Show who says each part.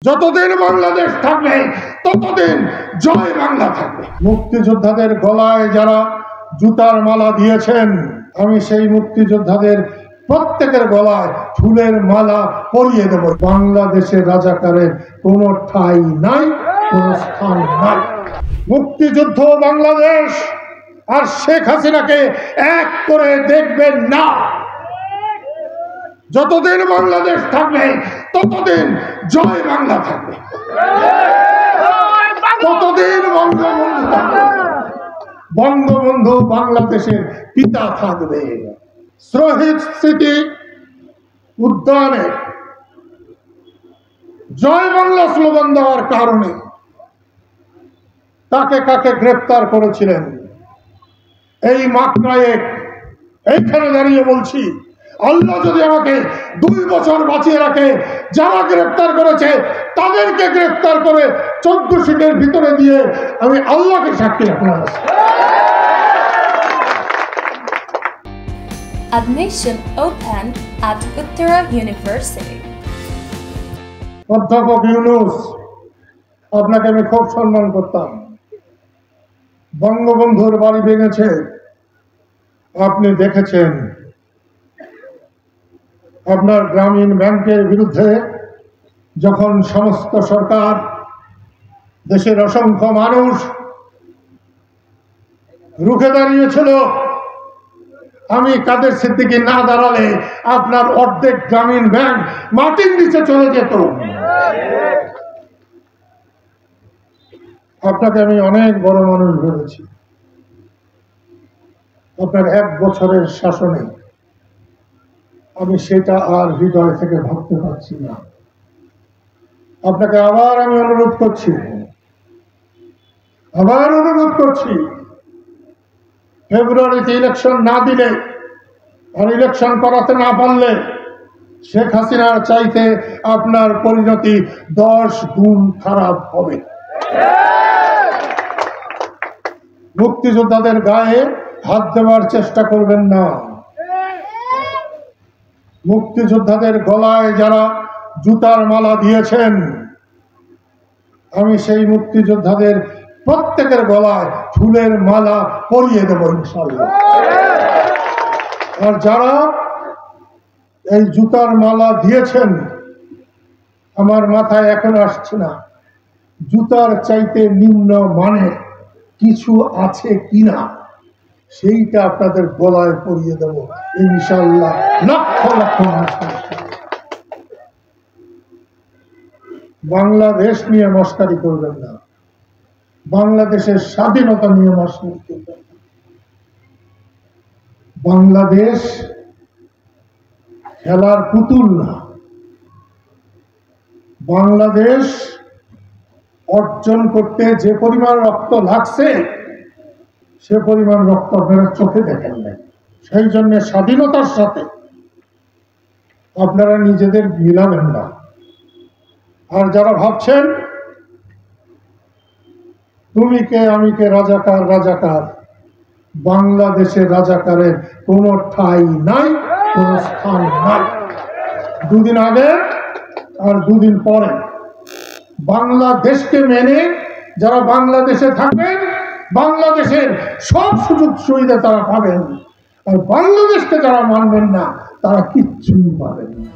Speaker 1: যতদিন বাংলাদেশ থাকবে ততদিন জয় বাংলা থাকবে। মুক্তিযোদ্ধাদের গলায় যারা জুতার মালা দিয়েছেন, আমি সেই মুক্তিযোদ্ধাদের প্রত্যেকের গলায় ফুলের মালা পরিয়ে দেব। বাংলাদেশের রাজাকারের কোনো ঠাঁই নাই, কোনো স্থান নাই। মুক্তিযুদ্ধ বাংলাদেশ আর শেখ হাসিনাকে এক করে দেখবেন না। যতদিন বাংলাদেশ থাকবে ততদিন জয় বাংলা থাকবে, ততদিন বঙ্গবন্ধু থাকবে। বঙ্গবন্ধু বাংলাদেশের পিতা থাকবে। শহীদ স্মৃতি উদ্যানে জয় বাংলা স্লোগান দেওয়ার কারণে কাকে কাকে গ্রেফতার করেছিলেন এই মাত্রায় এইখানে দাঁড়িয়ে বলছি, আল্লাহ যদি আমাকে 2 বছর বাঁচিয়ে রাখে, যারা গ্রেফতার করেছে তাদেরকে গ্রেফতার করে 14 সিটের ভিতরে দিয়ে আমি আল্লাহকে সাক্ষী রাখলাম।
Speaker 2: Admission open at Uttara University.
Speaker 1: অধ্যাপক ইউনূস, আপনাকে আমি খুব সম্মান করতাম। বঙ্গবন্ধুর বাড়ি ভেঙেছে, আপনি দেখেছেন। আপনার গ্রামীণ ব্যাংকের বিরুদ্ধে যখন সমস্ত সরকার, দেশের অসংখ্য মানুষ রুখে দাঁড়িয়েছিল, আমি কাদের সিদ্দিকী না দাঁড়ালে আপনার অর্ধেক গ্রামীণ ব্যাংক মাটির নিচে চলে যেত। আপনাকে আমি অনেক বড় মানুষ ভেবেছি। আপনার 1 বছরের শাসনে আমি সেটা আর হৃদয় থেকে ভাবতে পারছি না। আপনাকে আবার আমি অনুরোধ করছি, ফেব্রুয়ারিতে ইলেকশন না দিলে আর ইলেকশন করাতে না পারলে শেখ হাসিনার চাইতে আপনার পরিণতি 10 গুণ খারাপ হবে। মুক্তিযোদ্ধাদের গায়ে হাত দেওয়ার চেষ্টা করবেন না। মুক্তিযোদ্ধাদের গলায় যারা জুতার মালা দিয়েছেন, আমি সেই মুক্তিযোদ্ধাদের প্রত্যেকের গলায় ফুলের মালা পরিয়ে দেব ইনশাআল্লাহ। আর যারা এই জুতার মালা দিয়েছেন, আমার মাথায় এখন আসছে না জুতার চাইতে নিম্ন মানের কিছু আছে কিনা, সেইটা আপনাদের গলায় পরিয়ে দেব ইনশাআল্লাহ। লক্ষ লক্ষ মানুষ। বাংলাদেশ নিয়ে মস্কারি করবেন না, বাংলাদেশের স্বাধীনতা নিয়ে মস্কারি করবেন না। বাংলাদেশ খেলার পুতুল না। বাংলাদেশ অর্জন করতে যে পরিমাণ রক্ত লাগছে, সে পরিমাণ রক্ত আপনারা চোখে দেখেন নাই। সেই জন্য স্বাধীনতার সাথে আপনারা নিজেদের মিলাবেন না। আর যারা ভাবছেন তুমি কে আমি কে, রাজাকার রাজাকার, বাংলাদেশের রাজাকারের কোনো ঠাঁই নাই, কোনো স্থান নাই। 2 দিন আগে আর 2 দিন পরে বাংলাদেশকে মেনে যারা বাংলাদেশে থাকবেন, বাংলাদেশের সব সুযোগ সুবিধা তারা পাবেন। আর বাংলাদেশকে যারা মানবেন না, তারা কিচ্ছুই পাবেন না।